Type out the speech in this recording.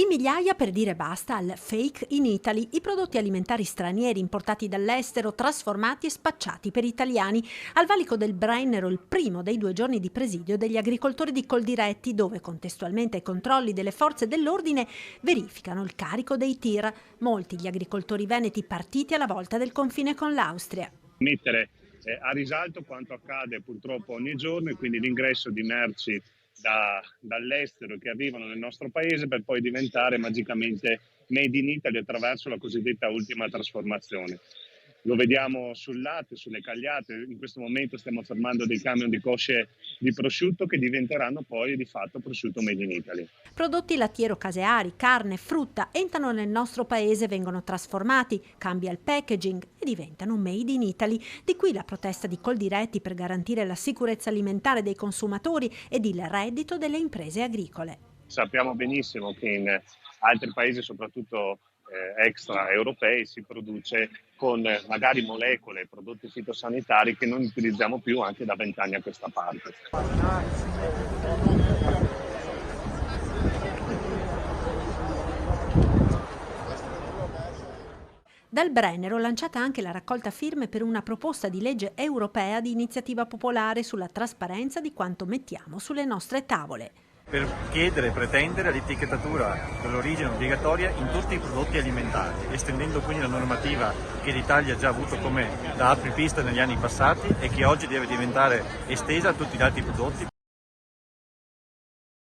In migliaia per dire basta al fake in Italy, i prodotti alimentari stranieri importati dall'estero, trasformati e spacciati per italiani. Al valico del Brennero il primo dei 2 giorni di presidio degli agricoltori di Coldiretti, dove contestualmente ai controlli delle forze dell'ordine verificano il carico dei tir. Molti gli agricoltori veneti partiti alla volta del confine con l'Austria. Mettere a risalto quanto accade purtroppo ogni giorno e quindi l'ingresso di merci dall'estero che arrivano nel nostro paese per poi diventare magicamente made in Italy attraverso la cosiddetta ultima trasformazione. Lo vediamo sul latte, sulle cagliate, in questo momento stiamo fermando dei camion di cosce di prosciutto che diventeranno poi di fatto prosciutto made in Italy. Prodotti lattiero-caseari, carne, frutta entrano nel nostro paese, vengono trasformati, cambia il packaging e diventano made in Italy. Di qui la protesta di Coldiretti per garantire la sicurezza alimentare dei consumatori ed il reddito delle imprese agricole. Sappiamo benissimo che in altri paesi, soprattutto extraeuropei, si produce con magari molecole, prodotti fitosanitari che non utilizziamo più anche da 20 anni a questa parte. Dal Brennero lanciata anche la raccolta firme per una proposta di legge europea di iniziativa popolare sulla trasparenza di quanto mettiamo sulle nostre tavole. Per chiedere e pretendere l'etichettatura dell'origine obbligatoria in tutti i prodotti alimentari, estendendo quindi la normativa che l'Italia ha già avuto come da apripista negli anni passati e che oggi deve diventare estesa a tutti gli altri prodotti.